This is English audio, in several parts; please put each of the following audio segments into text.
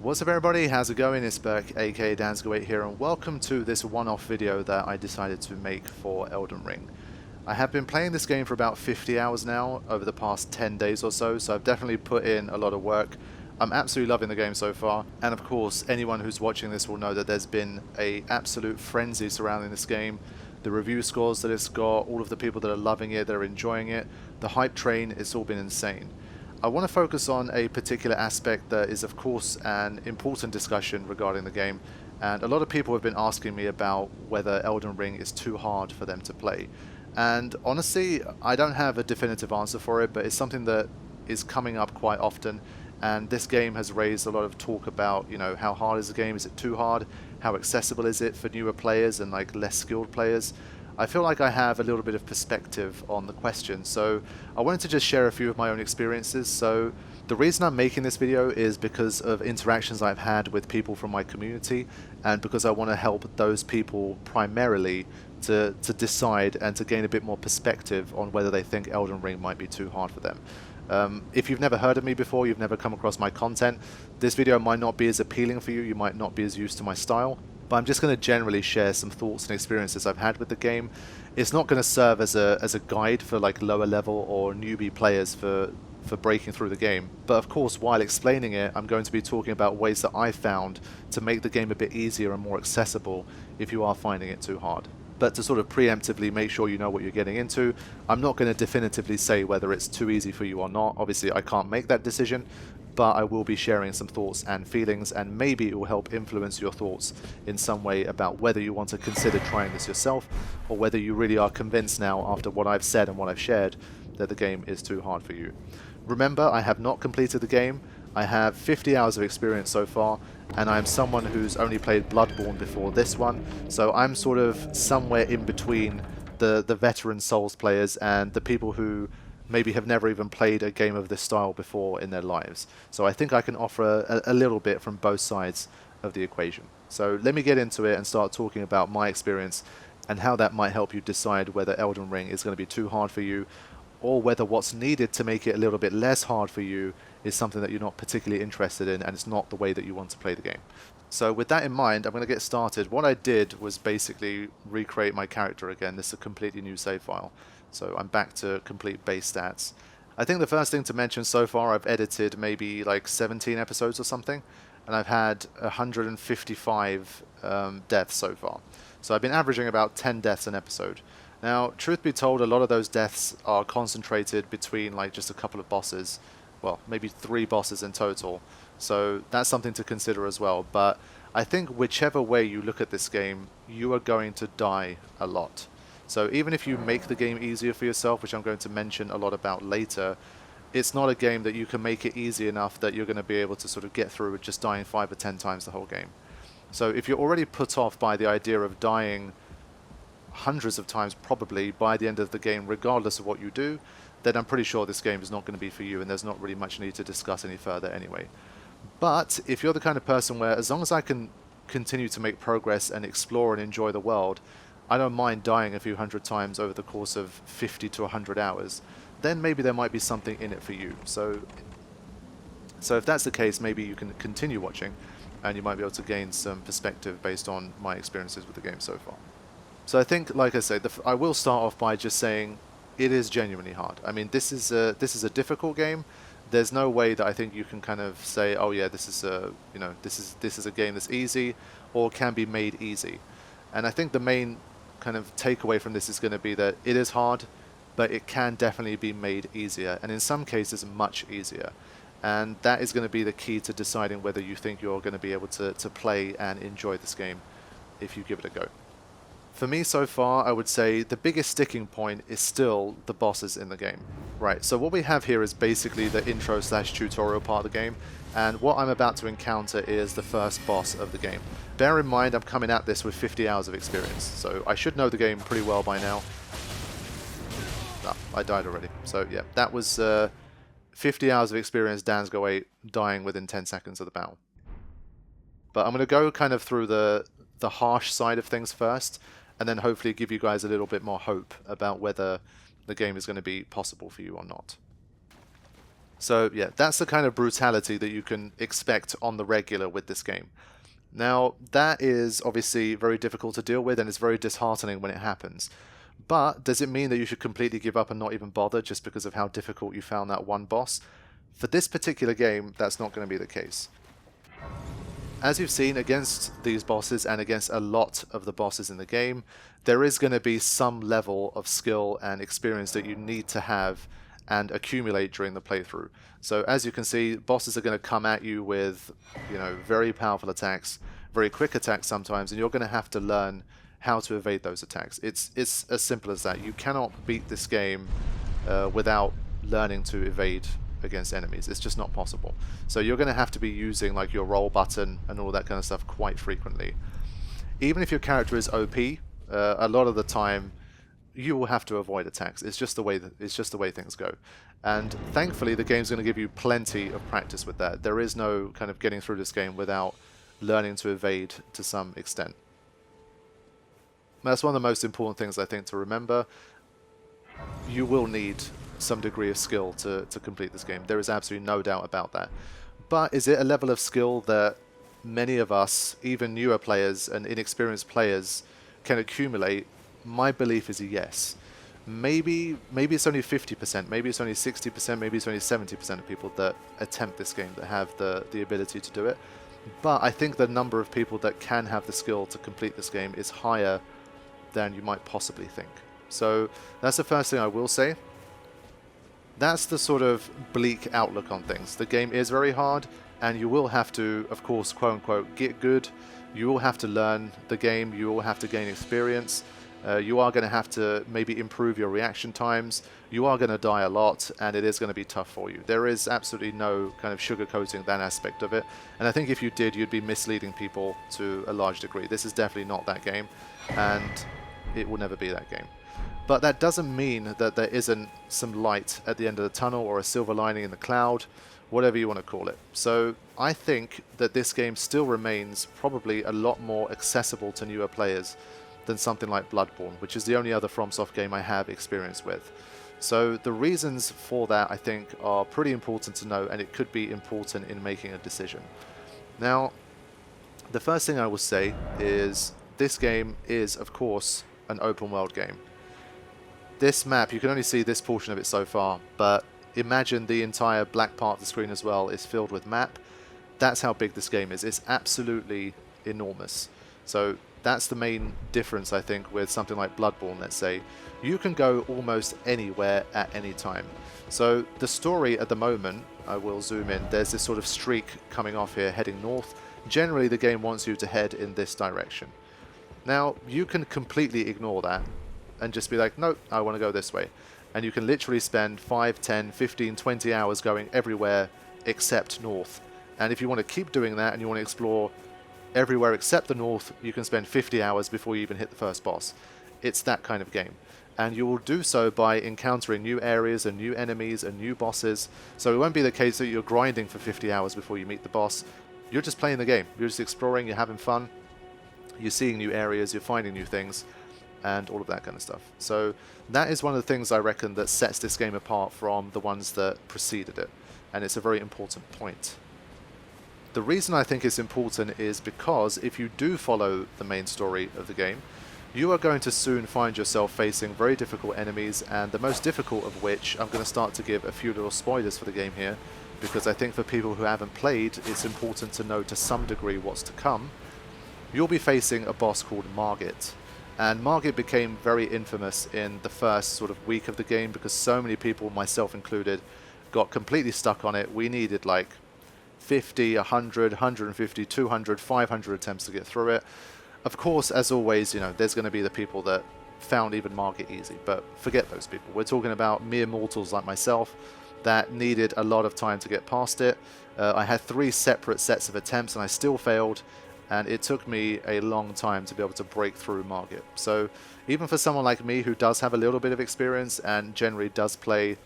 What's up everybody, how's it going? It's Berk, aka Dansgo8 here, and welcome to this one-off video that I decided to make for Elden Ring. I have been playing this game for about 50 hours now, over the past 10 days or so, so I've definitely put in a lot of work. I'm absolutely loving the game so far, and of course anyone who's watching this will know that there's been an absolute frenzy surrounding this game. The review scores that it's got, all of the people that are loving it, that are enjoying it, the hype train, it's all been insane. I want to focus on a particular aspect that is of course an important discussion regarding the game, and a lot of people have been asking me about whether Elden Ring is too hard for them to play. And honestly, I don't have a definitive answer for it, but it's something that is coming up quite often, and this game has raised a lot of talk about, you know, how hard is the game, is it too hard, how accessible is it for newer players and like less skilled players. I feel like I have a little bit of perspective on the question, so I wanted to just share a few of my own experiences. So the reason I'm making this video is because of interactions I've had with people from my community, and because I want to help those people primarily to decide and to gain a bit more perspective on whether they think Elden Ring might be too hard for them. If you've never heard of me before, you've never come across my content, this video might not be as appealing for you, you might not be as used to my style. But I'm just going to generally share some thoughts and experiences I've had with the game. It's not going to serve as a guide for like lower level or newbie players for breaking through the game. But of course, while explaining it, I'm going to be talking about ways that I found to make the game a bit easier and more accessible if you are finding it too hard. But to sort of preemptively make sure you know what you're getting into, I'm not going to definitively say whether it's too easy for you or not. Obviously, I can't make that decision, but I will be sharing some thoughts and feelings, and maybe it will help influence your thoughts in some way about whether you want to consider trying this yourself, or whether you really are convinced now after what I've said and what I've shared that the game is too hard for you. Remember, I have not completed the game. I have 50 hours of experience so far, and I'm someone who's only played Bloodborne before this one, so I'm sort of somewhere in between the veteran Souls players and the people who maybe have never even played a game of this style before in their lives. So I think I can offer a little bit from both sides of the equation. So let me get into it and start talking about my experience and how that might help you decide whether Elden Ring is going to be too hard for you, or whether what's needed to make it a little bit less hard for you is something that you're not particularly interested in and it's not the way that you want to play the game. So with that in mind, I'm going to get started. What I did was basically recreate my character again. This is a completely new save file. So I'm back to complete base stats. I think the first thing to mention, so far I've edited maybe like 17 episodes or something, and I've had 155 deaths so far. So I've been averaging about 10 deaths an episode. Now, truth be told, a lot of those deaths are concentrated between like just a couple of bosses. Well, maybe 3 bosses in total. So that's something to consider as well. But I think whichever way you look at this game, you are going to die a lot. So even if you make the game easier for yourself, which I'm going to mention a lot about later, it's not a game that you can make it easy enough that you're going to be able to sort of get through with just dying 5 or 10 times the whole game. So if you're already put off by the idea of dying hundreds of times probably by the end of the game, regardless of what you do, then I'm pretty sure this game is not going to be for you, and there's not really much need to discuss any further anyway. But if you're the kind of person where, as long as I can continue to make progress and explore and enjoy the world, I don't mind dying a few hundred times over the course of 50 to 100 hours, then maybe there might be something in it for you. So if that's the case, maybe you can continue watching, and you might be able to gain some perspective based on my experiences with the game so far. So I think, like I said, I will start off by just saying it is genuinely hard. I mean, this is a difficult game. There's no way that I think you can kind of say, oh yeah, this is a game that's easy or can be made easy. And I think the main kind of takeaway from this is going to be that it is hard, but it can definitely be made easier, and in some cases much easier. And that is going to be the key to deciding whether you think you're going to be able to play and enjoy this game if you give it a go. For me so far, I would say the biggest sticking point is still the bosses in the game. Right, so what we have here is basically the intro / tutorial part of the game, and what I'm about to encounter is the first boss of the game. Bear in mind, I'm coming at this with 50 hours of experience, so I should know the game pretty well by now. Ah, I died already. So yeah, that was 50 hours of experience, Dansgo8 dying within 10 seconds of the battle. But I'm going to go kind of through the harsh side of things first, and then hopefully give you guys a little bit more hope about whether the game is going to be possible for you or not. So yeah, that's the kind of brutality that you can expect on the regular with this game. Now, that is obviously very difficult to deal with, and it's very disheartening when it happens. But does it mean that you should completely give up and not even bother just because of how difficult you found that one boss? For this particular game, that's not going to be the case. As you've seen, against these bosses and against a lot of the bosses in the game, there is going to be some level of skill and experience that you need to have and accumulate during the playthrough. So as you can see, bosses are going to come at you with, very powerful attacks, very quick attacks sometimes, and you're going to have to learn how to evade those attacks. It's as simple as that. You cannot beat this game without learning to evade against enemies. It's just not possible. So you're going to have to be using like your roll button and all that kind of stuff quite frequently. Even if your character is OP, a lot of the time you will have to avoid attacks. It's just the way things go. And thankfully the game's going to give you plenty of practice with that. There is no kind of getting through this game without learning to evade to some extent. That's one of the most important things I think to remember. You will need some degree of skill to complete this game. There is absolutely no doubt about that. But is it a level of skill that many of us, even newer players and inexperienced players, can accumulate? My belief is a yes. Maybe it's only 50%, maybe it's only 60%, maybe it's only 70% of people that attempt this game, that have the ability to do it. But I think the number of people that can have the skill to complete this game is higher than you might possibly think. So that's the first thing I will say. That's the sort of bleak outlook on things. The game is very hard, and you will have to, of course, quote-unquote, get good. You will have to learn the game. You will have to gain experience. You are going to have to maybe improve your reaction times. You are going to die a lot, and it is going to be tough for you. There is absolutely no kind of sugarcoating that aspect of it. And I think if you did, you'd be misleading people to a large degree. This is definitely not that game, and it will never be that game. But that doesn't mean that there isn't some light at the end of the tunnel or a silver lining in the cloud, whatever you want to call it. So I think that this game still remains probably a lot more accessible to newer players than something like Bloodborne, which is the only other FromSoft game I have experience with. So the reasons for that, I think, are pretty important to know, and it could be important in making a decision. Now, the first thing I will say is this game is, of course, an open world game. This map, you can only see this portion of it so far, but imagine the entire black part of the screen as well is filled with map. That's how big this game is. It's absolutely enormous. So that's the main difference, I think, with something like Bloodborne, let's say. You can go almost anywhere at any time. So the story at the moment, I will zoom in, there's this sort of streak coming off here heading north. Generally, the game wants you to head in this direction. Now, you can completely ignore that and just be like, nope, I want to go this way. And you can literally spend 5, 10, 15, 20 hours going everywhere except north. And if you want to keep doing that and you want to explore everywhere except the north, you can spend 50 hours before you even hit the first boss. It's that kind of game. And you will do so by encountering new areas and new enemies and new bosses. So it won't be the case that you're grinding for 50 hours before you meet the boss. You're just playing the game. You're just exploring, you're having fun. You're seeing new areas, you're finding new things, and all of that kind of stuff. So that is one of the things I reckon that sets this game apart from the ones that preceded it. And it's a very important point. The reason I think it's important is because if you do follow the main story of the game, you are going to soon find yourself facing very difficult enemies, and the most difficult of which, I'm going to start to give a few little spoilers for the game here, because I think for people who haven't played, it's important to know to some degree what's to come. You'll be facing a boss called Margit. And Margit became very infamous in the first sort of week of the game because so many people, myself included, got completely stuck on it. We needed like 50, 100, 150, 200, 500 attempts to get through it. Of course, as always, there's going to be the people that found even Margit easy, but forget those people. We're talking about mere mortals like myself that needed a lot of time to get past it. I had 3 separate sets of attempts and I still failed, and it took me a long time to be able to break through Margit. So even for someone like me who does have a little bit of experience and generally does play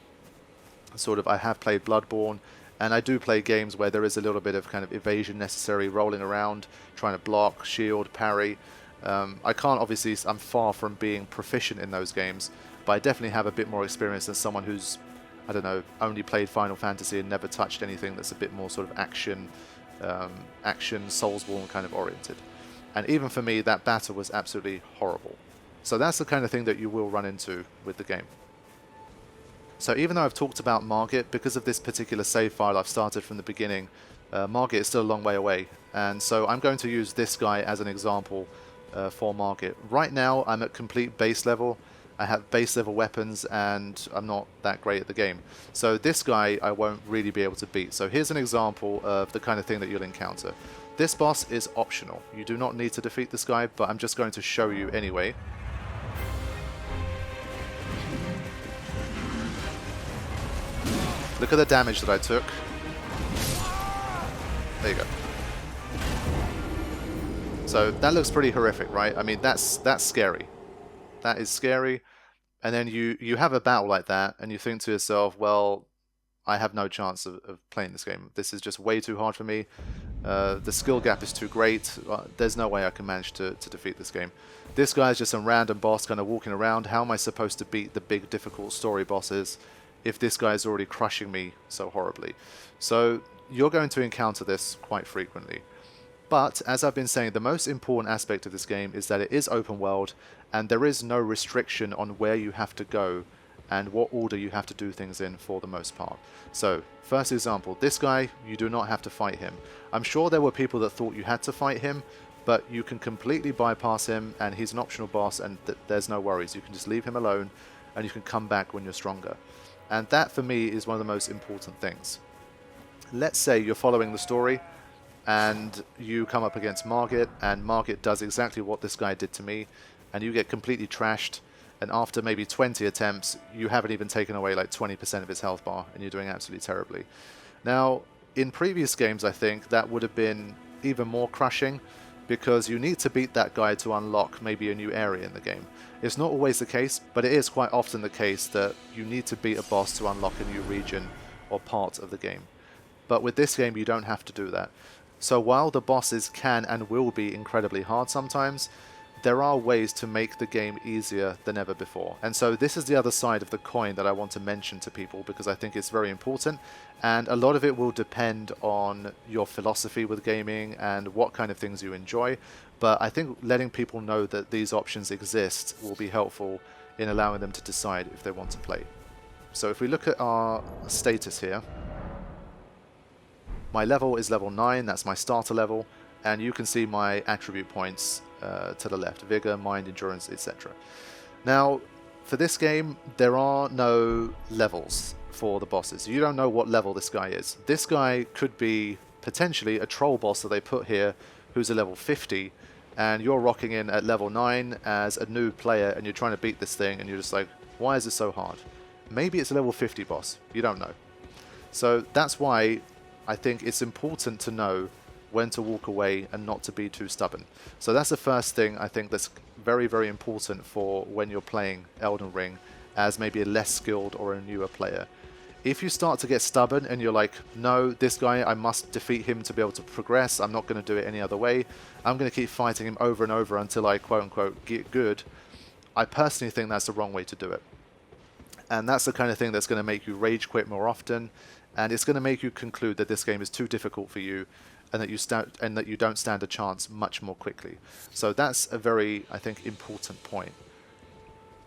I have played Bloodborne, and I do play games where there is a little bit of kind of evasion necessary, rolling around, trying to block, shield, parry. I can't, obviously, I'm far from being proficient in those games, but I definitely have a bit more experience than someone who's I don't know, only played Final Fantasy and never touched anything that's a bit more sort of action, Soulsborne kind of oriented. And even for me, that battle was absolutely horrible. So that's the kind of thing that you will run into with the game. So even though I've talked about Margit, because of this particular save file I've started from the beginning, Margit is still a long way away. And so I'm going to use this guy as an example for Margit. Right now I'm at complete base level. I have base level weapons and I'm not that great at the game. So this guy I won't really be able to beat. So here's an example of the kind of thing that you'll encounter. This boss is optional. You do not need to defeat this guy, but I'm just going to show you anyway. Look at the damage that I took. There you go. So that looks pretty horrific, right? I mean, that's scary. That is scary. And then you have a battle like that, and you think to yourself, well, I have no chance of playing this game. This is just way too hard for me. The skill gap is too great. There's no way I can manage to defeat this game. This guy is just some random boss kind of walking around. How am I supposed to beat the big, difficult story bosses if this guy is already crushing me so horribly? So you're going to encounter this quite frequently. But, as I've been saying, the most important aspect of this game is that it is open world, and there is no restriction on where you have to go and what order you have to do things in for the most part. So, first example, this guy, you do not have to fight him. I'm sure there were people that thought you had to fight him, but you can completely bypass him, and he's an optional boss, and there's no worries. You can just leave him alone, and you can come back when you're stronger. And that, for me, is one of the most important things. Let's say you're following the story, and you come up against Margit, and Margit does exactly what this guy did to me, and you get completely trashed, and after maybe 20 attempts, you haven't even taken away like 20% of his health bar, and you're doing absolutely terribly. Now, in previous games, I think that would have been even more crushing, because you need to beat that guy to unlock maybe a new area in the game. It's not always the case, but it is quite often the case that you need to beat a boss to unlock a new region or part of the game. But with this game, you don't have to do that. So while the bosses can and will be incredibly hard sometimes, there are ways to make the game easier than ever before. And so this is the other side of the coin that I want to mention to people, because I think it's very important, and a lot of it will depend on your philosophy with gaming and what kind of things you enjoy. But I think letting people know that these options exist will be helpful in allowing them to decide if they want to play. So if we look at our status here, my level is level 9, that's my starter level, and you can see my attribute points to the left: Vigor, Mind, Endurance, etc. Now, for this game, there are no levels for the bosses. You don't know what level this guy is. This guy could be potentially a troll boss that they put here who's a level 50, and you're rocking in at level 9 as a new player, and you're trying to beat this thing, and you're just like, why is it so hard? Maybe it's a level 50 boss. You don't know. So that's why I think it's important to know when to walk away and not to be too stubborn. So that's the first thing I think that's very, very important for when you're playing Elden Ring as maybe a less skilled or a newer player. If you start to get stubborn and you're like, no, this guy, I must defeat him to be able to progress, I'm not going to do it any other way, I'm going to keep fighting him over and over until I quote-unquote get good, I personally think that's the wrong way to do it. And that's the kind of thing that's going to make you rage quit more often, and it's going to make you conclude that this game is too difficult for you, and that you don't stand a chance much more quickly. So that's a very, I think, important point.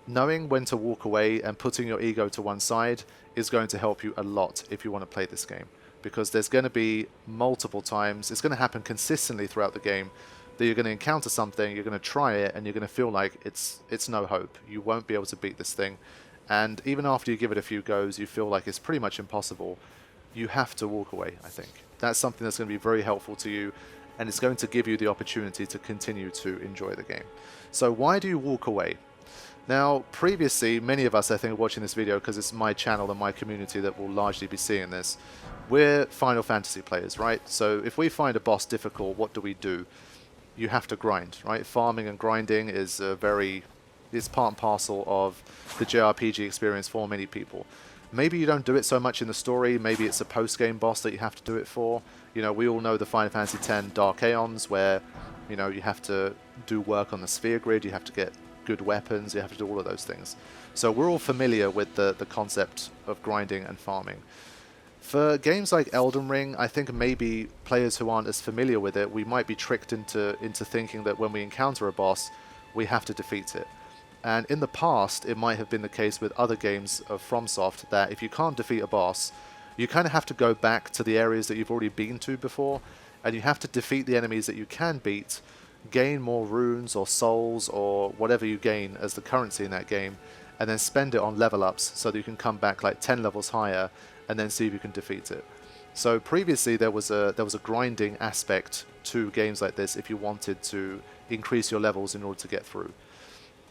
Knowing when to walk away and putting your ego to one side is going to help you a lot if you want to play this game, because there's going to be multiple times, it's going to happen consistently throughout the game, that you're going to encounter something, you're going to try it, and you're going to feel like it's no hope. You won't be able to beat this thing. And even after you give it a few goes, you feel like it's pretty much impossible. You have to walk away, I think. That's something that's going to be very helpful to you, and it's going to give you the opportunity to continue to enjoy the game. So why do you walk away? Now, previously, many of us, I think, are watching this video because it's my channel and my community that will largely be seeing this. We're Final Fantasy players, right? So if we find a boss difficult, what do? You have to grind, right? Farming and grinding is it's part and parcel of the JRPG experience for many people. Maybe you don't do it so much in the story, maybe it's a post-game boss that you have to do it for. You know, we all know the Final Fantasy X Dark Aeons, where, you know, you have to do work on the sphere grid, you have to get good weapons, you have to do all of those things. So we're all familiar with the concept of grinding and farming. For games like Elden Ring, I think maybe players who aren't as familiar with it, we might be tricked into thinking that when we encounter a boss, we have to defeat it. And in the past, it might have been the case with other games of FromSoft that if you can't defeat a boss, you kind of have to go back to the areas that you've already been to before, and you have to defeat the enemies that you can beat, gain more runes or souls or whatever you gain as the currency in that game, and then spend it on level ups so that you can come back like 10 levels higher and then see if you can defeat it. So previously there was a grinding aspect to games like this if you wanted to increase your levels in order to get through.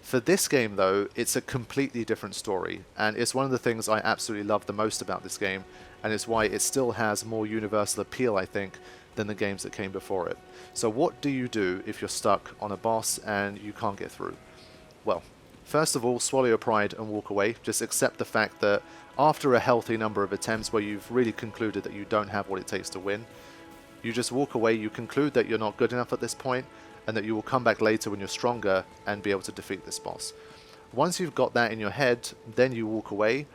For this game though, it's a completely different story, and it's one of the things I absolutely love the most about this game, and it's why it still has more universal appeal, I think, than the games that came before it. So what do you do if you're stuck on a boss and you can't get through? Well, first of all, swallow your pride and walk away. Just accept the fact that after a healthy number of attempts where you've really concluded that you don't have what it takes to win, you just walk away, you conclude that you're not good enough at this point, and that you will come back later when you're stronger and be able to defeat this boss. Once you've got that in your head, then you walk away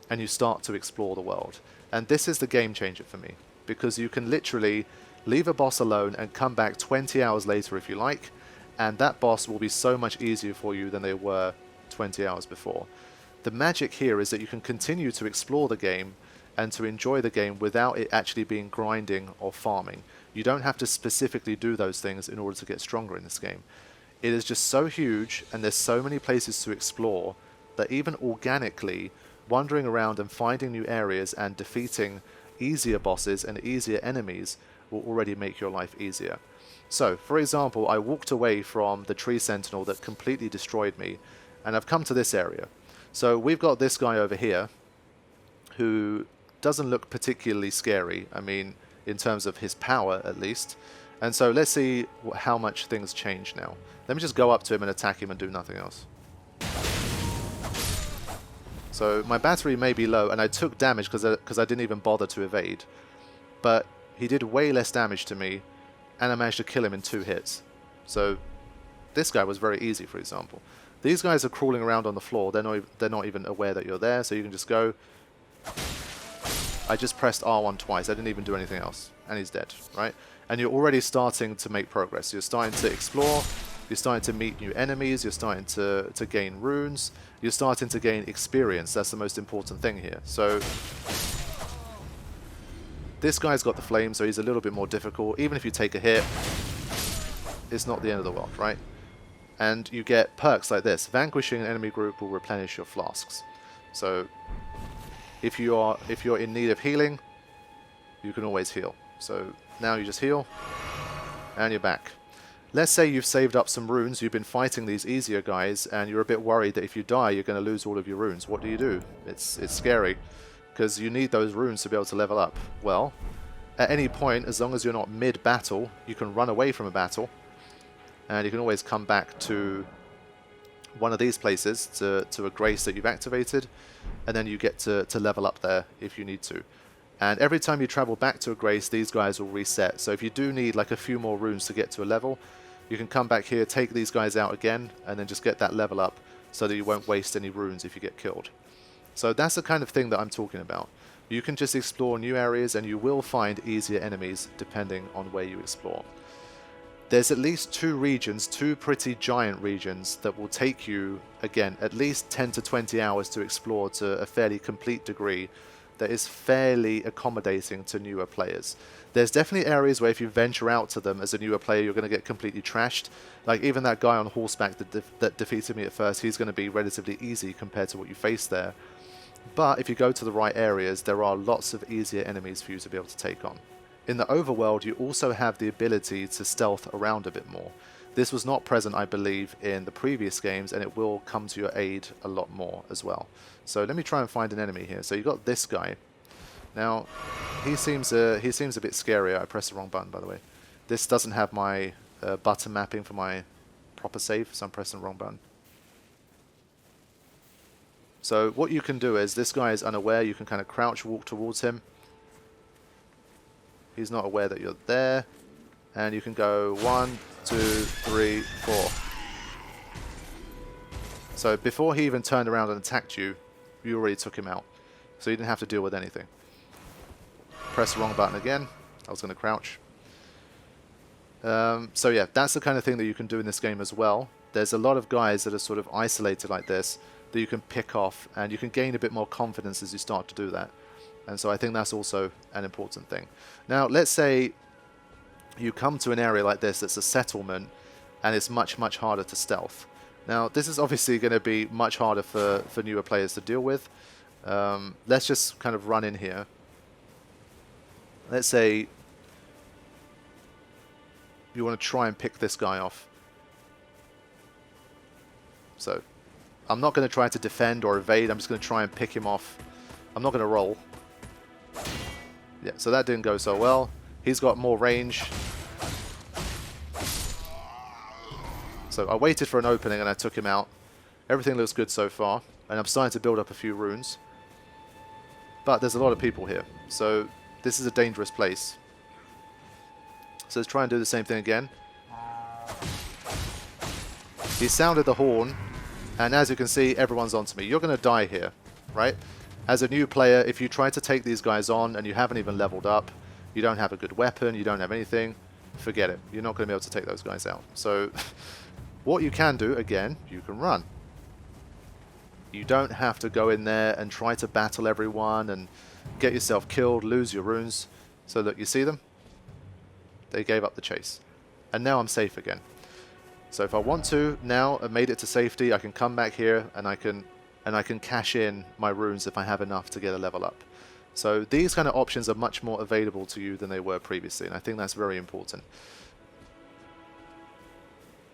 and you start to explore the world. And this is the game changer for me, because you can literally leave a boss alone and come back 20 hours later if you like, and that boss will be so much easier for you than they were 20 hours before. The magic here is that you can continue to explore the game and to enjoy the game without it actually being grinding or farming. You don't have to specifically do those things in order to get stronger in this game. It is just so huge, and there's so many places to explore, that even organically, wandering around and finding new areas and defeating easier bosses and easier enemies will already make your life easier. So, for example, I walked away from the tree sentinel that completely destroyed me, and I've come to this area. So we've got this guy over here, who doesn't look particularly scary, I mean, in terms of his power at least. And so let's see how much things change now. Let me just go up to him and attack him and do nothing else. So my battery may be low, and I took damage because I didn't even bother to evade. But he did way less damage to me, and I managed to kill him in 2 hits. So this guy was very easy, for example. These guys are crawling around on the floor. They're not even aware that you're there, so you can just go. I just pressed R1 twice. I didn't even do anything else, and he's dead, right? And you're already starting to make progress. You're starting to explore. You're starting to meet new enemies. You're starting to gain runes. You're starting to gain experience. That's the most important thing here. So this guy's got the flame, so he's a little bit more difficult. Even if you take a hit, it's not the end of the world, right? And you get perks like this. Vanquishing an enemy group will replenish your flasks. So if you're in need of healing, you can always heal. So now you just heal, and you're back. Let's say you've saved up some runes, you've been fighting these easier guys, and you're a bit worried that if you die, you're going to lose all of your runes. What do? It's scary, because you need those runes to be able to level up. Well, at any point, as long as you're not mid-battle, you can run away from a battle, and you can always come back to one of these places, to a grace that you've activated, and then you get to level up there if you need to. And every time you travel back to a grace, these guys will reset. So if you do need like a few more runes to get to a level, you can come back here, take these guys out again, and then just get that level up so that you won't waste any runes if you get killed. So that's the kind of thing that I'm talking about. You can just explore new areas, and you will find easier enemies depending on where you explore. There's at least 2 regions, 2 pretty giant regions, that will take you, again, at least 10 to 20 hours to explore to a fairly complete degree that is fairly accommodating to newer players. There's definitely areas where if you venture out to them as a newer player, you're going to get completely trashed. Like even that guy on horseback that defeated me at first, he's going to be relatively easy compared to what you face there. But if you go to the right areas, there are lots of easier enemies for you to be able to take on. In the overworld, you also have the ability to stealth around a bit more. This was not present, I believe, in the previous games, and it will come to your aid a lot more as well. So let me try and find an enemy here. So you got this guy. Now, he seems a bit scarier. I pressed the wrong button, by the way. This doesn't have my button mapping for my proper save, so I'm pressing the wrong button. So what you can do is, this guy is unaware. You can kind of crouch walk towards him. He's not aware that you're there. And you can go 1, 2, 3, 4. So before he even turned around and attacked you, you already took him out. So you didn't have to deal with anything. Press the wrong button again. I was going to crouch. So yeah, that's the kind of thing that you can do in this game as well. There's a lot of guys that are sort of isolated like this that you can pick off, and you can gain a bit more confidence as you start to do that. And so I think that's also an important thing. Now, let's say you come to an area like this that's a settlement, and it's much, much harder to stealth. Now, this is obviously going to be much harder for newer players to deal with. Let's just kind of run in here. Let's say you want to try and pick this guy off. So, I'm not going to try to defend or evade. I'm just going to try and pick him off. I'm not going to roll. Yeah, so that didn't go so well. He's got more range. So I waited for an opening and I took him out. Everything looks good so far. And I'm starting to build up a few runes. But there's a lot of people here. So this is a dangerous place. So let's try and do the same thing again. He sounded the horn. And as you can see, everyone's onto me. You're going to die here, right? As a new player, if you try to take these guys on and you haven't even leveled up, you don't have a good weapon, you don't have anything, forget it. You're not going to be able to take those guys out. So what you can do, again, you can run. You don't have to go in there and try to battle everyone and get yourself killed, lose your runes. So look, you see them? They gave up the chase. And now I'm safe again. So if I want to, now I've made it to safety, I can come back here and I can cash in my runes if I have enough to get a level up. So these kind of options are much more available to you than they were previously, and I think that's very important.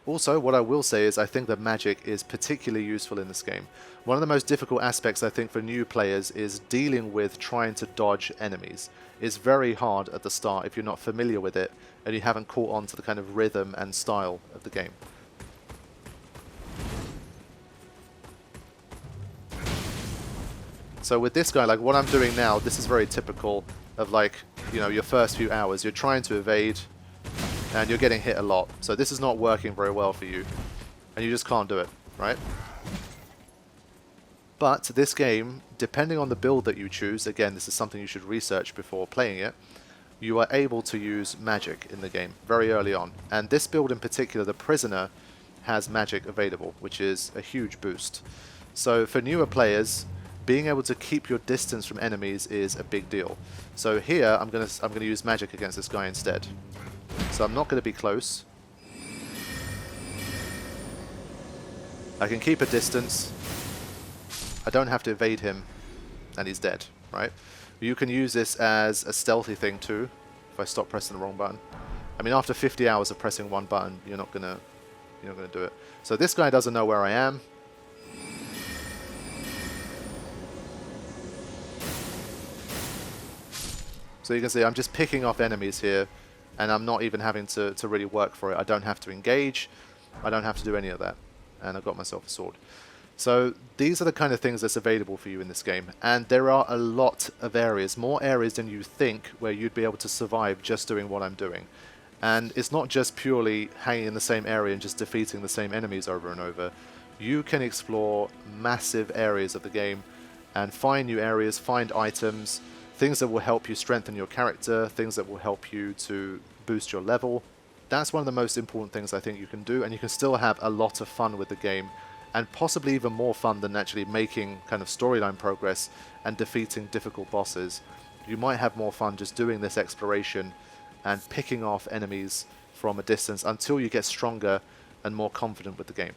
Also, what I will say is I think that magic is particularly useful in this game. One of the most difficult aspects, I think, for new players is dealing with trying to dodge enemies. It's very hard at the start if you're not familiar with it and you haven't caught on to the kind of rhythm and style of the game. So with this guy, like what I'm doing now, this is very typical of like, you know, your first few hours. You're trying to evade and you're getting hit a lot. So this is not working very well for you. And you just can't do it, right? But this game, depending on the build that you choose, again, this is something you should research before playing it, you are able to use magic in the game very early on. And this build in particular, the Prisoner, has magic available, which is a huge boost. So for newer players, being able to keep your distance from enemies is a big deal. So here, I'm gonna use magic against this guy instead. So I'm not going to be close. I can keep a distance. I don't have to evade him, and he's dead, right? You can use this as a stealthy thing too, if I stop pressing the wrong button. I mean, after 50 hours of pressing one button, you're not gonna do it. So this guy doesn't know where I am. So you can see I'm just picking off enemies here, and I'm not even having to really work for it. I don't have to engage. I don't have to do any of that. And I've got myself a sword. So these are the kind of things that's available for you in this game. And there are a lot of areas, more areas than you think, where you'd be able to survive just doing what I'm doing. And it's not just purely hanging in the same area and just defeating the same enemies over and over. You can explore massive areas of the game and find new areas, find items, things that will help you strengthen your character, things that will help you to boost your level. That's one of the most important things I think you can do, and you can still have a lot of fun with the game, and possibly even more fun than actually making kind of storyline progress and defeating difficult bosses. You might have more fun just doing this exploration and picking off enemies from a distance until you get stronger and more confident with the game.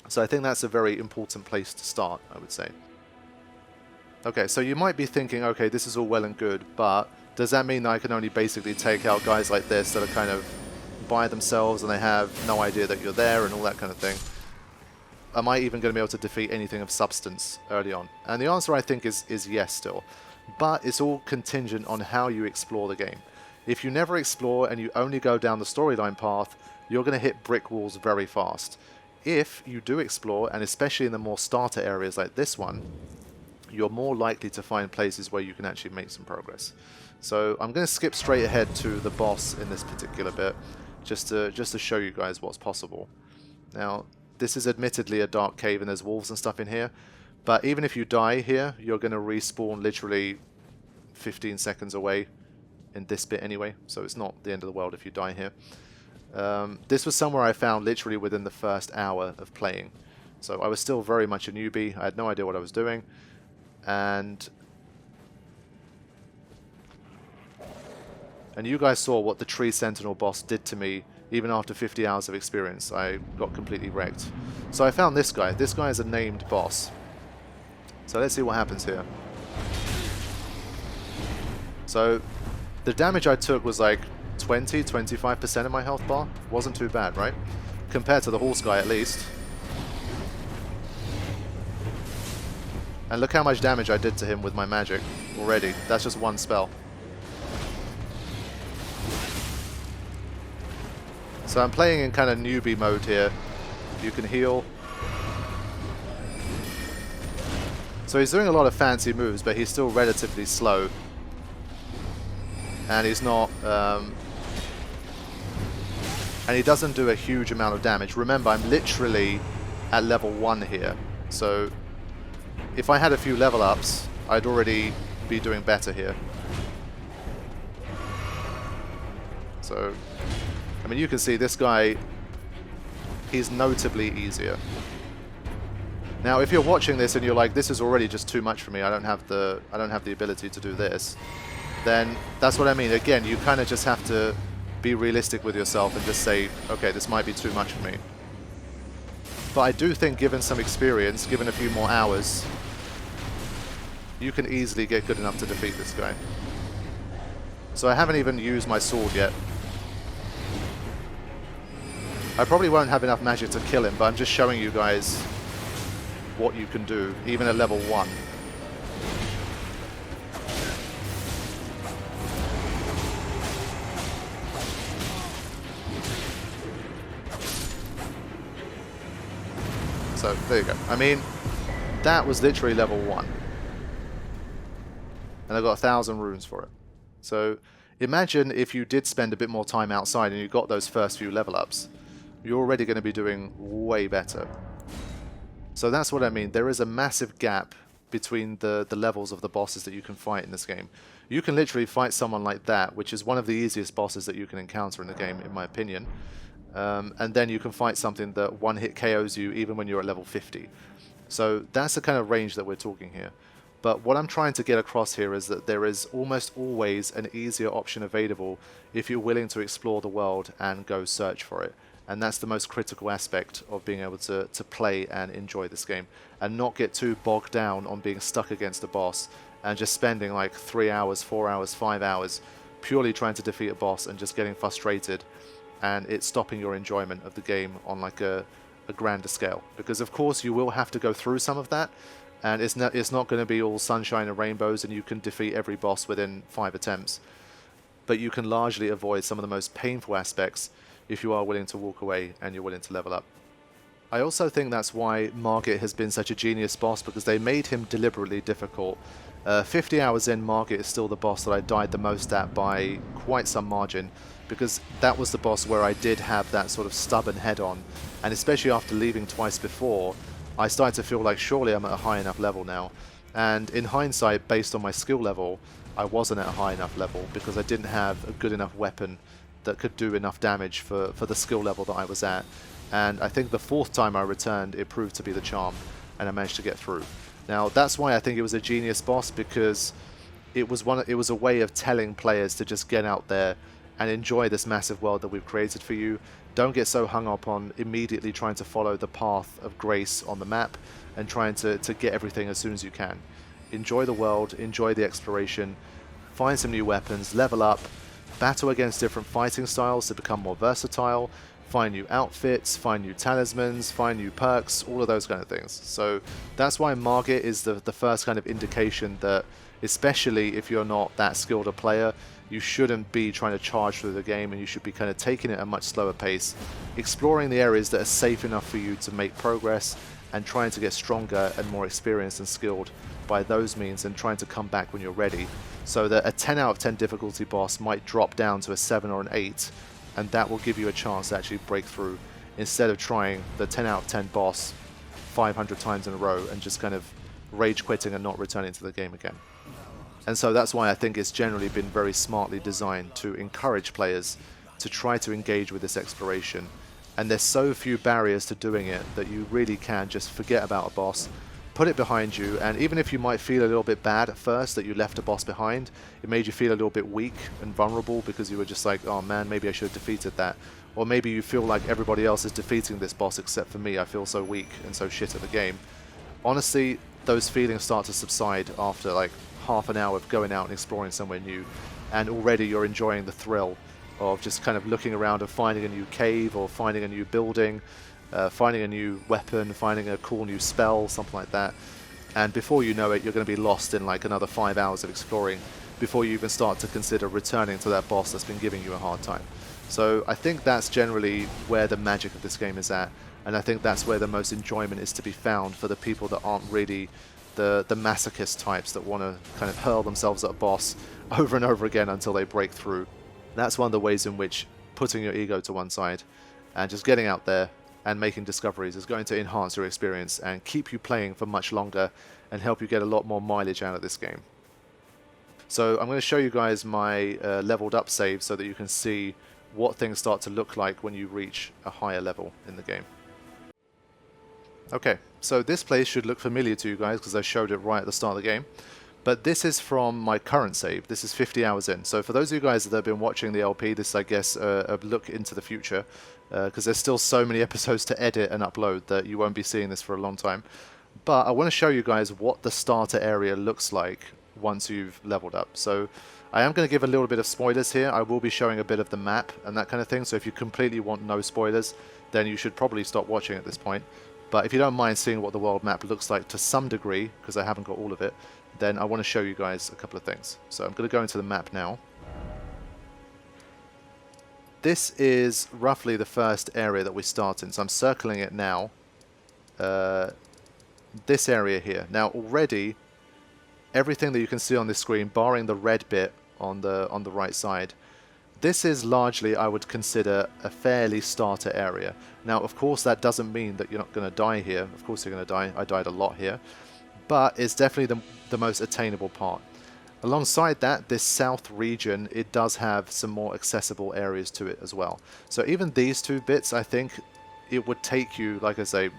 So I think that's a very important place to start, I would say. Okay, so you might be thinking, okay, this is all well and good, but does that mean that I can only basically take out guys like this that are kind of by themselves and they have no idea that you're there and all that kind of thing? Am I even going to be able to defeat anything of substance early on? And the answer, I think, is yes still. But it's all contingent on how you explore the game. If you never explore and you only go down the storyline path, you're going to hit brick walls very fast. If you do explore, and especially in the more starter areas like this one, you're more likely to find places where you can actually make some progress. So I'm going to skip straight ahead to the boss in this particular bit, just to show you guys what's possible. Now, This is admittedly a dark cave and there's wolves and stuff in here, but even if you die here, you're going to respawn literally 15 seconds away in this bit anyway, so it's not the end of the world if you die here. This was somewhere I found literally within the first hour of playing, so I was still very much a newbie. I had no idea what I was doing, and you guys saw what the Tree Sentinel boss did to me. Even after 50 hours of experience, I got completely wrecked. So I found this guy. This guy is a named boss. So let's see what happens here. So the damage I took was like 20-25% of my health bar. Wasn't too bad, right? Compared to the horse guy at least. And look how much damage I did to him with my magic already. That's just one spell. So I'm playing in kind of newbie mode here. You can heal. So he's doing a lot of fancy moves, but he's still relatively slow. And he's not... and he doesn't do a huge amount of damage. Remember, I'm literally at level 1 here. So if I had a few level ups, I'd already be doing better here. So... I mean, you can see this guy, he's notably easier. Now, if you're watching this and you're like, this is already just too much for me, I don't have the ability to do this, then that's what I mean. Again, you kind of just have to be realistic with yourself and just say, okay, this might be too much for me. But I do think, given some experience, given a few more hours, you can easily get good enough to defeat this guy. So I haven't even used my sword yet. I probably won't have enough magic to kill him, but I'm just showing you guys what you can do, even at level 1. So, there you go. I mean, that was literally level 1. And I got 1,000 runes for it. So, imagine if you did spend a bit more time outside and you got those first few level ups. You're already going to be doing way better. So that's what I mean. There is a massive gap between the levels of the bosses that you can fight in this game. You can literally fight someone like that, which is one of the easiest bosses that you can encounter in the game, in my opinion. And then you can fight something that one-hit KOs you even when you're at level 50. So that's the kind of range that we're talking here. But what I'm trying to get across here is that there is almost always an easier option available if you're willing to explore the world and go search for it. And that's the most critical aspect of being able to play and enjoy this game, and not get too bogged down on being stuck against a boss and just spending like 3 hours, 4 hours, 5 hours purely trying to defeat a boss and just getting frustrated, and it's stopping your enjoyment of the game on like a grander scale. Because of course you will have to go through some of that, and it's not going to be all sunshine and rainbows and you can defeat every boss within 5 attempts. But you can largely avoid some of the most painful aspects if you are willing to walk away and you're willing to level up. I also think that's why Margit has been such a genius boss, because they made him deliberately difficult. 50 hours in, Margit is still the boss that I died the most at by quite some margin, because that was the boss where I did have that sort of stubborn head on, and especially after leaving twice before, I started to feel like surely I'm at a high enough level now. And in hindsight, based on my skill level, I wasn't at a high enough level because I didn't have a good enough weapon that could do enough damage for the skill level that I was at. And I think the 4th time I returned, it proved to be the charm, and I managed to get through. Now, that's why I think it was a genius boss, because it was a way of telling players to just get out there and enjoy this massive world that we've created for you. Don't get so hung up on immediately trying to follow the path of grace on the map and trying to get everything as soon as you can. Enjoy the world, enjoy the exploration, find some new weapons, level up, battle against different fighting styles to become more versatile, find new outfits, find new talismans, find new perks, all of those kind of things. So that's why Margit is the first kind of indication that, especially if you're not that skilled a player, you shouldn't be trying to charge through the game, and you should be kind of taking it at a much slower pace, exploring the areas that are safe enough for you to make progress, and trying to get stronger and more experienced and skilled by those means, and trying to come back when you're ready. So that a 10 out of 10 difficulty boss might drop down to a 7 or an 8, and that will give you a chance to actually break through instead of trying the 10 out of 10 boss 500 times in a row and just kind of rage quitting and not returning to the game again. And so that's why I think it's generally been very smartly designed to encourage players to try to engage with this exploration. And there's so few barriers to doing it that you really can just forget about a boss, put it behind you, and even if you might feel a little bit bad at first that you left a boss behind, it made you feel a little bit weak and vulnerable because you were just like, oh man, maybe I should have defeated that. Or maybe you feel like everybody else is defeating this boss except for me, I feel so weak and so shit at the game. Honestly, those feelings start to subside after like half an hour of going out and exploring somewhere new, and already you're enjoying the thrill of just kind of looking around and finding a new cave or finding a new building, finding a new weapon, finding a cool new spell, something like that. And before you know it, you're going to be lost in like another 5 hours of exploring before you even start to consider returning to that boss that's been giving you a hard time. So I think that's generally where the magic of this game is at, and I think that's where the most enjoyment is to be found for the people that aren't really the masochist types that want to kind of hurl themselves at a boss over and over again until they break through. That's one of the ways in which putting your ego to one side and just getting out there and making discoveries is going to enhance your experience and keep you playing for much longer and help you get a lot more mileage out of this game. So I'm going to show you guys my leveled up save so that you can see what things start to look like when you reach a higher level in the game. Okay, so this place should look familiar to you guys because I showed it right at the start of the game. But this is from my current save. This is 50 hours in. So for those of you guys that have been watching the LP, this is, I guess, a look into the future. Because there's still so many episodes to edit and upload that you won't be seeing this for a long time. But I want to show you guys what the starter area looks like once you've leveled up. So I am going to give a little bit of spoilers here. I will be showing a bit of the map and that kind of thing. So if you completely want no spoilers, then you should probably stop watching at this point. But if you don't mind seeing what the world map looks like to some degree, because I haven't got all of it, then I want to show you guys a couple of things. So I'm going to go into the map now. This is roughly the first area that we start in. So I'm circling it now. This area here. Now already, everything that you can see on this screen, barring the red bit on the right side, this is largely, I would consider, a fairly starter area. Now, of course, that doesn't mean that you're not going to die here. Of course you're going to die. I died a lot here. But it's definitely the most attainable part. Alongside that, this south region, it does have some more accessible areas to it as well. So even these two bits, I think it would take you, like I say,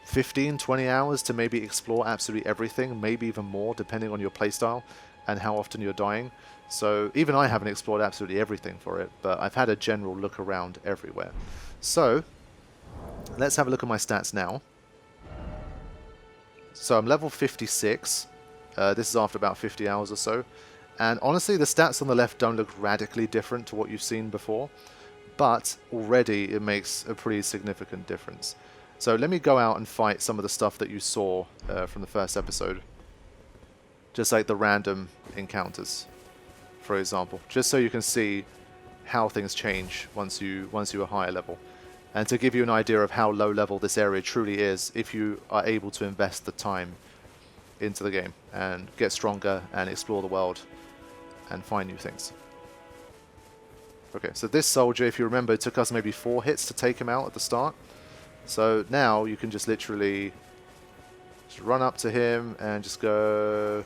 15, 20 hours to maybe explore absolutely everything, maybe even more, depending on your playstyle and how often you're dying. So even I haven't explored absolutely everything for it, but I've had a general look around everywhere. So let's have a look at my stats now. So I'm level 56. This is after about 50 hours or so. And honestly, the stats on the left don't look radically different to what you've seen before, but already it makes a pretty significant difference. So let me go out and fight some of the stuff that you saw from the first episode. Just like the random encounters, for example. Just so you can see how things change once you are higher level. And to give you an idea of how low level this area truly is if you are able to invest the time into the game and get stronger and explore the world and find new things. Okay, so this soldier, if you remember, it took us maybe 4 hits to take him out at the start. So now you can just literally just run up to him and just go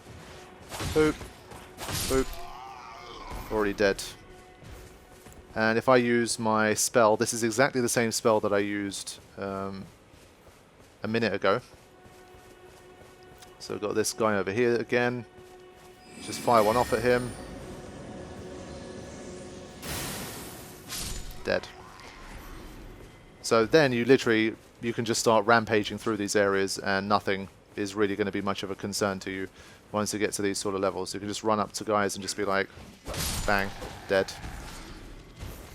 boop, boop, already dead. And if I use my spell, this is exactly the same spell that I used a minute ago. So we've got this guy over here again. Just fire one off at him. Dead. So then you can just start rampaging through these areas and nothing is really going to be much of a concern to you once you get to these sort of levels. You can just run up to guys and just be like, bang, dead.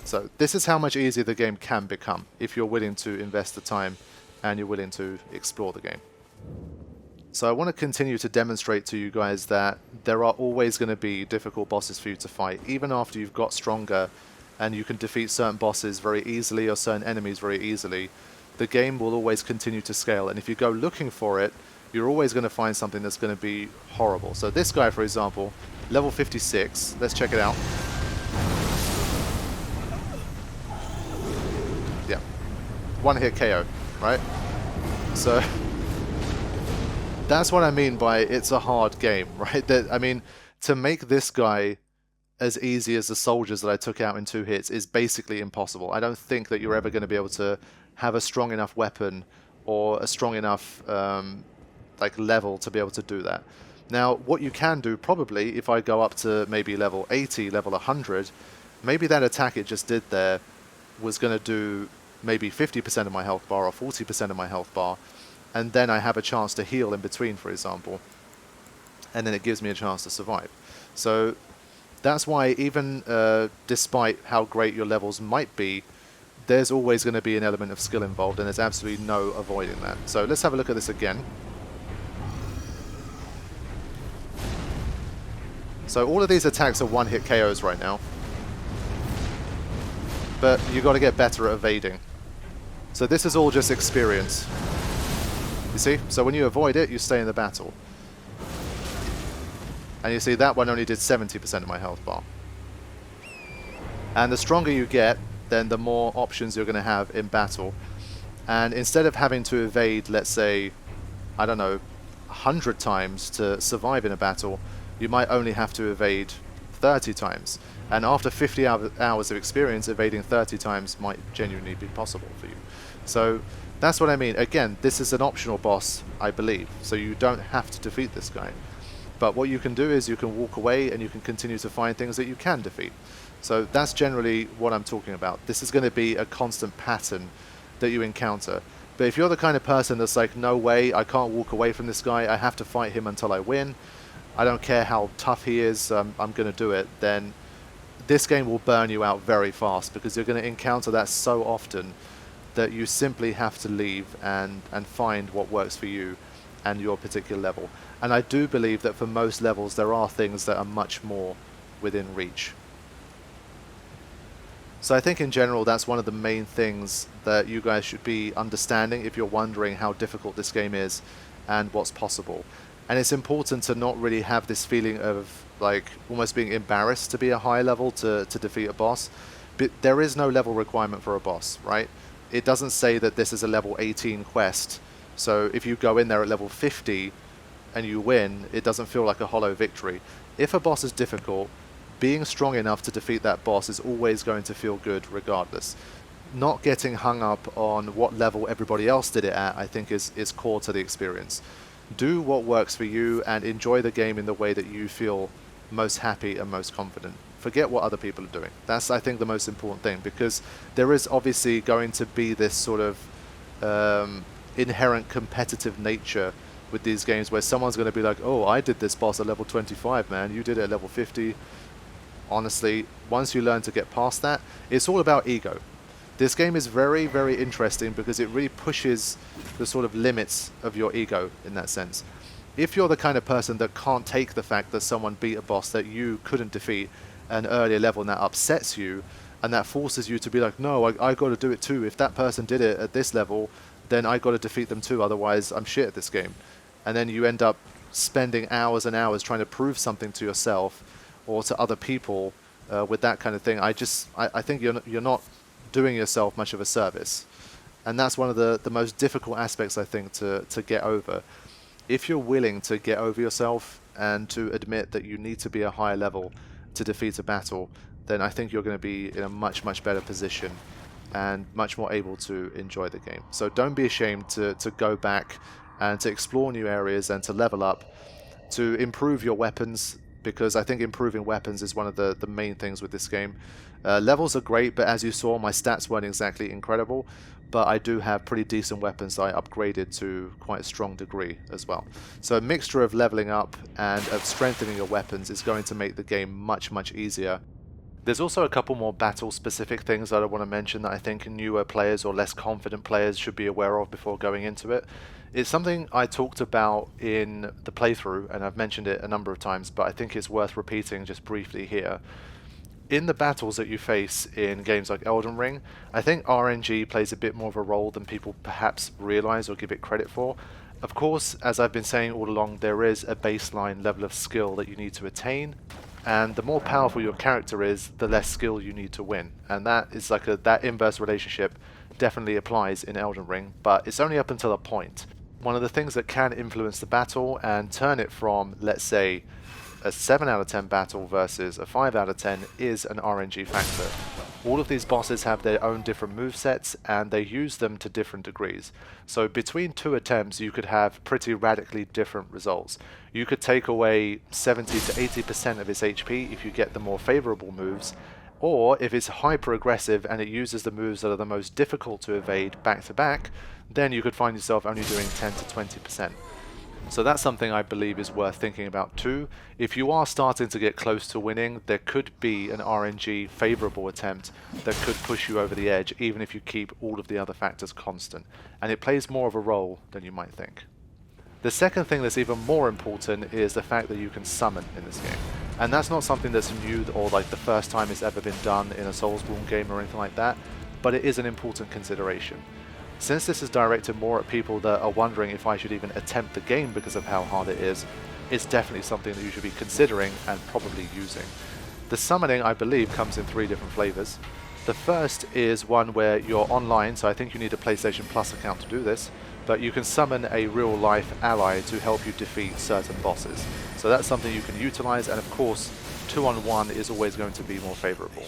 So this is how much easier the game can become if you're willing to invest the time and you're willing to explore the game. So I want to continue to demonstrate to you guys that there are always going to be difficult bosses for you to fight, even after you've got stronger and you can defeat certain bosses very easily or certain enemies very easily. The game will always continue to scale, and if you go looking for it, you're always going to find something that's going to be horrible. So this guy, for example, level 56, let's check it out. Yeah. one hit KO, right? So that's what I mean by it's a hard game, right? I mean, to make this guy as easy as the soldiers that I took out in 2 hits is basically impossible. I don't think that you're ever going to be able to have a strong enough weapon or a strong enough like level to be able to do that. Now, what you can do probably, if I go up to maybe level 80, level 100, maybe that attack it just did there was going to do maybe 50% of my health bar or 40% of my health bar, and then I have a chance to heal in between, for example, and then it gives me a chance to survive. So that's why even despite how great your levels might be, there's always going to be an element of skill involved, and there's absolutely no avoiding that. So let's have a look at this again. So all of these attacks are one-hit KOs right now, but you've got to get better at evading. So this is all just experience. You see? So when you avoid it, you stay in the battle. And you see that one only did 70% of my health bar. And the stronger you get, then the more options you're going to have in battle. And instead of having to evade, let's say, I don't know, 100 times to survive in a battle, you might only have to evade 30 times. And after 50 hours of experience, evading 30 times might genuinely be possible for you. So that's what I mean. Again, this is an optional boss, I believe, so you don't have to defeat this guy. But what you can do is you can walk away and you can continue to find things that you can defeat. So that's generally what I'm talking about. This is going to be a constant pattern that you encounter. But if you're the kind of person that's like, no way, I can't walk away from this guy, I have to fight him until I win, I don't care how tough he is, I'm going to do it, then this game will burn you out very fast, because you're going to encounter that so often that you simply have to leave and find what works for you and your particular level. And I do believe that for most levels there are things that are much more within reach. So I think in general that's one of the main things that you guys should be understanding if you're wondering how difficult this game is and what's possible. And it's important to not really have this feeling of like almost being embarrassed to be a high level to defeat a boss. But there is no level requirement for a boss, right? It doesn't say that this is a level 18 quest. So if you go in there at level 50 and you win, it doesn't feel like a hollow victory. If a boss is difficult, being strong enough to defeat that boss is always going to feel good regardless. Not getting hung up on what level everybody else did it at, I think is core to the experience. Do what works for you and enjoy the game in the way that you feel most happy and most confident. Forget what other people are doing. That's, I think, the most important thing, because there is obviously going to be this sort of inherent competitive nature with these games where someone's going to be like, oh, I did this boss at level 25, man, you did it at level 50. Honestly, once you learn to get past that, it's all about ego. This game is very, very interesting because it really pushes the sort of limits of your ego in that sense. If you're the kind of person that can't take the fact that someone beat a boss that you couldn't defeat at an earlier level, and that upsets you, and that forces you to be like, no, I got to do it too. If that person did it at this level, then I got to defeat them too, otherwise I'm shit at this game. And then you end up spending hours and hours trying to prove something to yourself or to other people with that kind of thing. I think you're not doing yourself much of a service. And that's one of the most difficult aspects, I think, to get over. If you're willing to get over yourself and to admit that you need to be a higher level to defeat a battle, then I think you're going to be in a much, much better position and much more able to enjoy the game. So don't be ashamed to go back and to explore new areas and to level up, to improve your weapons, because I think improving weapons is one of the main things with this game. Levels are great, but as you saw, my stats weren't exactly incredible, but I do have pretty decent weapons that I upgraded to quite a strong degree as well. So a mixture of leveling up and of strengthening your weapons is going to make the game much, much easier. There's also a couple more battle-specific things that I want to mention that I think newer players or less confident players should be aware of before going into it. It's something I talked about in the playthrough, and I've mentioned it a number of times, but I think it's worth repeating just briefly here. In the battles that you face in games like Elden Ring, I think RNG plays a bit more of a role than people perhaps realize or give it credit for. Of course, as I've been saying all along, there is a baseline level of skill that you need to attain, and the more powerful your character is, the less skill you need to win. And that is like that inverse relationship definitely applies in Elden Ring, but it's only up until a point. One of the things that can influence the battle and turn it from, let's say, a 7 out of 10 battle versus a 5 out of 10 is an RNG factor. All of these bosses have their own different movesets and they use them to different degrees. So between 2 attempts you could have pretty radically different results. You could take away 70 to 80% of its HP if you get the more favorable moves, or if it's hyper aggressive and it uses the moves that are the most difficult to evade back to back, then you could find yourself only doing 10 to 20%. So that's something I believe is worth thinking about too. If you are starting to get close to winning, there could be an RNG favorable attempt that could push you over the edge, even if you keep all of the other factors constant. And it plays more of a role than you might think. The second thing that's even more important is the fact that you can summon in this game. And that's not something that's new or like the first time it's ever been done in a Soulsborne game or anything like that, but it is an important consideration. Since this is directed more at people that are wondering if I should even attempt the game because of how hard it is, it's definitely something that you should be considering and probably using. The summoning, I believe, comes in 3 different flavors. The first is one where you're online, so I think you need a PlayStation Plus account to do this, but you can summon a real-life ally to help you defeat certain bosses. So that's something you can utilize, and of course, 2-on-1 is always going to be more favorable.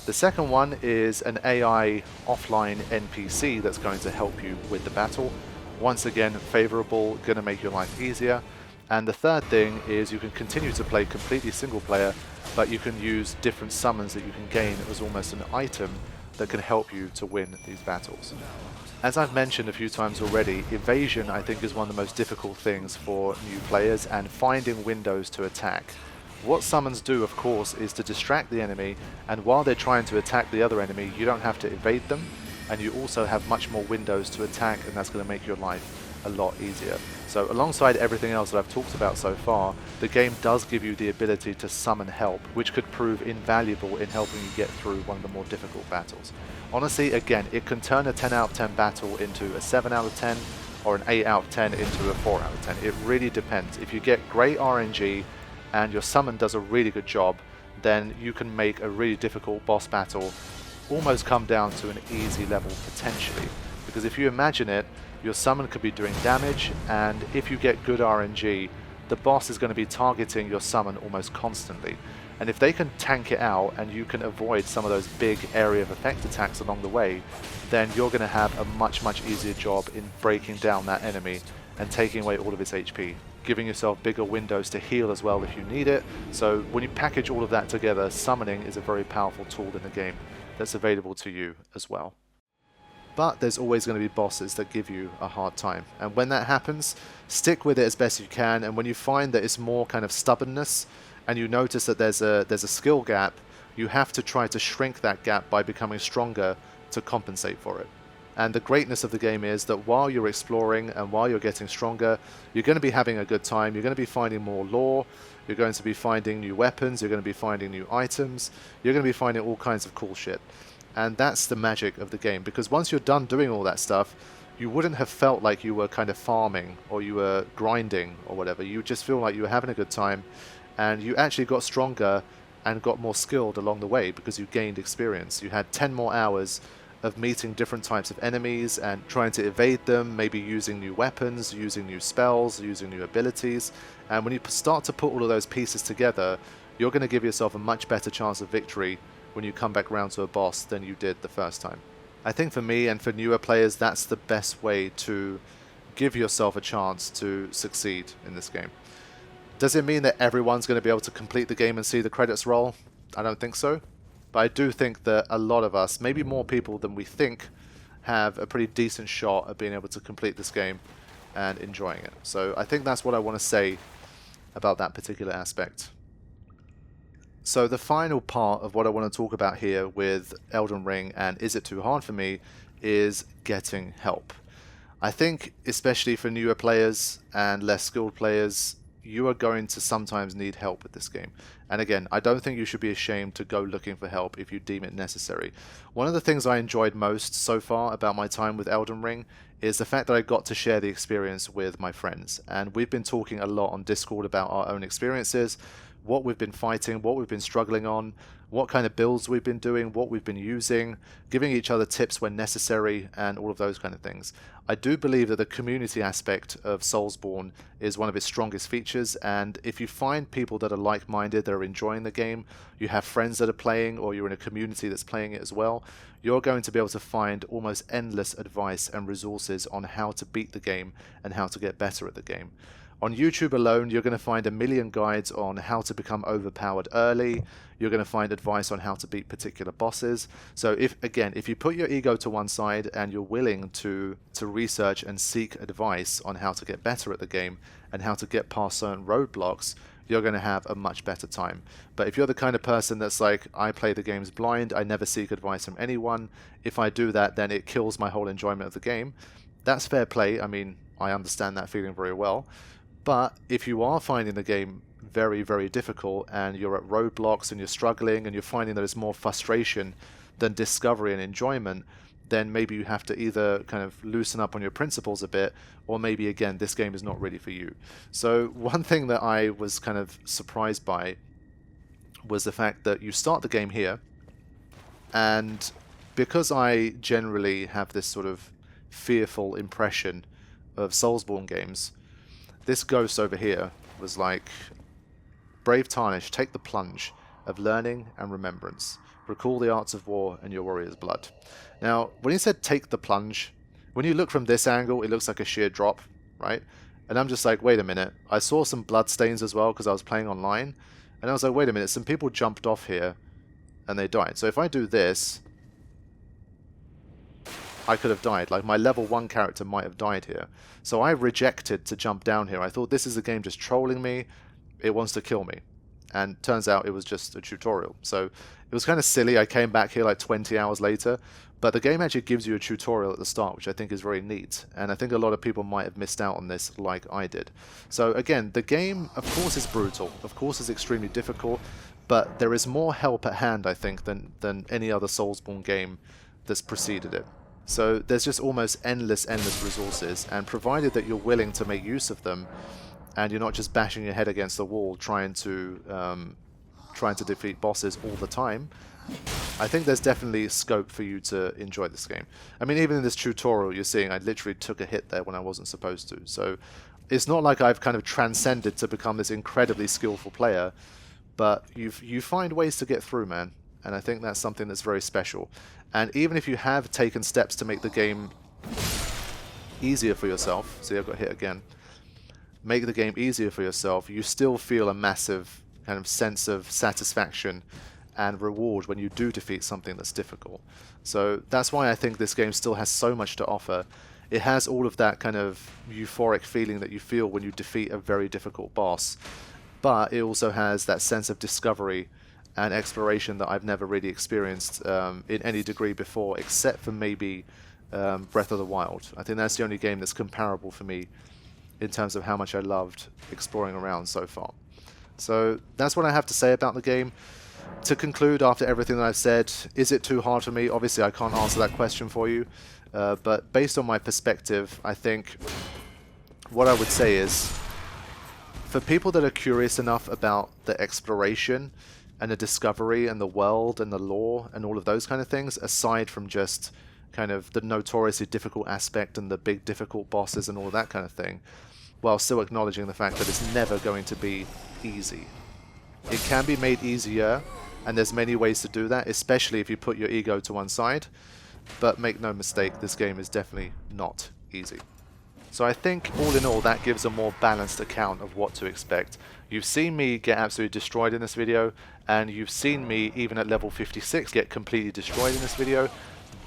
The second one is an AI offline NPC that's going to help you with the battle. Once again, favorable, going to make your life easier. And the third thing is you can continue to play completely single player, but you can use different summons that you can gain as almost an item that can help you to win these battles. As I've mentioned a few times already, evasion I think is one of the most difficult things for new players, and finding windows to attack. What summons do, of course, is to distract the enemy, and while they're trying to attack the other enemy, you don't have to evade them, and you also have much more windows to attack, and that's going to make your life a lot easier. So alongside everything else that I've talked about so far, the game does give you the ability to summon help, which could prove invaluable in helping you get through one of the more difficult battles. Honestly, again, it can turn a 10 out of 10 battle into a 7 out of 10, or an 8 out of 10 into a 4 out of 10. It really depends. If you get great RNG, and your summon does a really good job, then you can make a really difficult boss battle almost come down to an easy level potentially. Because if you imagine it, your summon could be doing damage, and if you get good RNG, the boss is going to be targeting your summon almost constantly. And if they can tank it out and you can avoid some of those big area of effect attacks along the way, then you're going to have a much easier job in breaking down that enemy and taking away all of its HP. Giving yourself bigger windows to heal as well if you need it. So when you package all of that together, summoning is a very powerful tool in the game that's available to you as well. But there's always going to be bosses that give you a hard time, and when that happens, stick with it as best you can, and when you find that it's more kind of stubbornness and you notice that there's a skill gap, you have to try to shrink that gap by becoming stronger to compensate for it. And the greatness of the game is that while you're exploring and while you're getting stronger, you're going to be having a good time, you're going to be finding more lore, you're going to be finding new weapons, you're going to be finding new items, you're going to be finding all kinds of cool shit. And that's the magic of the game, because once you're done doing all that stuff, you wouldn't have felt like you were kind of farming or you were grinding or whatever. You just feel like you were having a good time, and you actually got stronger and got more skilled along the way because you gained experience. You had 10 more hours of meeting different types of enemies and trying to evade them, maybe using new weapons, using new spells, using new abilities. And when you start to put all of those pieces together, you're going to give yourself a much better chance of victory when you come back around to a boss than you did the first time. I think for me and for newer players, that's the best way to give yourself a chance to succeed in this game. Does it mean that everyone's going to be able to complete the game and see the credits roll? I don't think so. But I do think that a lot of us, maybe more people than we think, have a pretty decent shot at being able to complete this game and enjoying it. So I think that's what I want to say about that particular aspect. So the final part of what I want to talk about here with Elden Ring and is it too hard for me is getting help. I think especially for newer players and less skilled players, you are going to sometimes need help with this game. And again, I don't think you should be ashamed to go looking for help if you deem it necessary. One of the things I enjoyed most so far about my time with Elden Ring is the fact that I got to share the experience with my friends. And we've been talking a lot on Discord about our own experiences, what we've been fighting, what we've been struggling on, what kind of builds we've been doing, what we've been using, giving each other tips when necessary, and all of those kind of things. I do believe that the community aspect of Soulsborne is one of its strongest features, and if you find people that are like-minded, that are enjoying the game, you have friends that are playing, or you're in a community that's playing it as well, you're going to be able to find almost endless advice and resources on how to beat the game and how to get better at the game. On YouTube alone, you're going to find a million guides on how to become overpowered early. You're going to find advice on how to beat particular bosses. So if you put your ego to one side and you're willing to research and seek advice on how to get better at the game and how to get past certain roadblocks, you're going to have a much better time. But if you're the kind of person that's like, I play the games blind, I never seek advice from anyone, if I do that, then it kills my whole enjoyment of the game. That's fair play. I mean, I understand that feeling very well. But if you are finding the game very, very difficult and you're at roadblocks and you're struggling and you're finding that it's more frustration than discovery and enjoyment, then maybe you have to either kind of loosen up on your principles a bit, or maybe, again, this game is not really for you. So one thing that I was kind of surprised by was the fact that you start the game here, and because I generally have this sort of fearful impression of Soulsborne games, this ghost over here was like, brave tarnish, take the plunge of learning and remembrance. Recall the arts of war and your warrior's blood. Now, when he said take the plunge, when you look from this angle, it looks like a sheer drop, right? And I'm just like, wait a minute. I saw some blood stains as well because I was playing online. And I was like, wait a minute, some people jumped off here and they died. So if I do this, I could have died. Like, my level 1 character might have died here. So I rejected to jump down here. I thought, this is a game just trolling me. It wants to kill me. And turns out it was just a tutorial. So it was kind of silly. I came back here like 20 hours later. But the game actually gives you a tutorial at the start, which I think is very neat. And I think a lot of people might have missed out on this like I did. So again, the game, of course, is brutal. Of course, it's extremely difficult. But there is more help at hand, I think, than any other Soulsborne game that's preceded it. So there's just almost endless resources, and provided that you're willing to make use of them, and you're not just bashing your head against the wall trying to defeat bosses all the time, I think there's definitely scope for you to enjoy this game. I mean, even in this tutorial, you're seeing I literally took a hit there when I wasn't supposed to. So it's not like I've kind of transcended to become this incredibly skillful player, but you find ways to get through, man. And I think that's something that's very special. And even if you have taken steps to make the game easier for yourself, see, I've got hit again, make the game easier for yourself, you still feel a massive kind of sense of satisfaction and reward when you do defeat something that's difficult. So that's why I think this game still has so much to offer. It has all of that kind of euphoric feeling that you feel when you defeat a very difficult boss, but it also has that sense of discovery and exploration that I've never really experienced in any degree before, except for maybe Breath of the Wild. I think that's the only game that's comparable for me in terms of how much I loved exploring around so far. So that's what I have to say about the game. To conclude, after everything that I've said, is it too hard for me? Obviously, I can't answer that question for you, but based on my perspective, I think what I would say is, for people that are curious enough about the exploration and the discovery and the world and the lore and all of those kind of things, aside from just kind of the notoriously difficult aspect and the big difficult bosses and all that kind of thing, while still acknowledging the fact that it's never going to be easy. It can be made easier, and there's many ways to do that, especially if you put your ego to one side, but make no mistake, this game is definitely not easy. So I think, all in all, that gives a more balanced account of what to expect. You've seen me get absolutely destroyed in this video, and you've seen me, even at level 56, get completely destroyed in this video,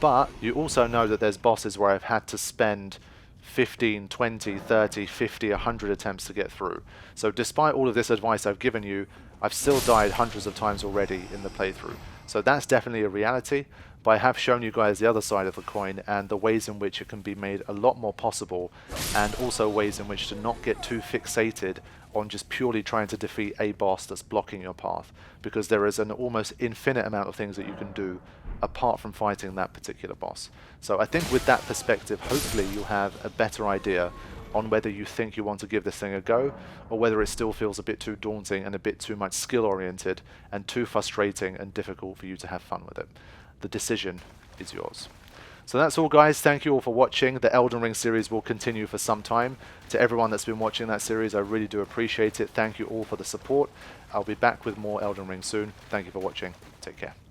but you also know that there's bosses where I've had to spend 15, 20, 30, 50, 100 attempts to get through. So despite all of this advice I've given you, I've still died hundreds of times already in the playthrough. So that's definitely a reality, but I have shown you guys the other side of the coin and the ways in which it can be made a lot more possible, and also ways in which to not get too fixated on just purely trying to defeat a boss that's blocking your path, because there is an almost infinite amount of things that you can do apart from fighting that particular boss. So I think with that perspective, hopefully you'll have a better idea on whether you think you want to give this thing a go, or whether it still feels a bit too daunting and a bit too much skill oriented and too frustrating and difficult for you to have fun with it. The decision is yours. So that's all, guys. Thank you all for watching. The Elden Ring series will continue for some time. To everyone that's been watching that series, I really do appreciate it. Thank you all for the support. I'll be back with more Elden Ring soon. Thank you for watching. Take care.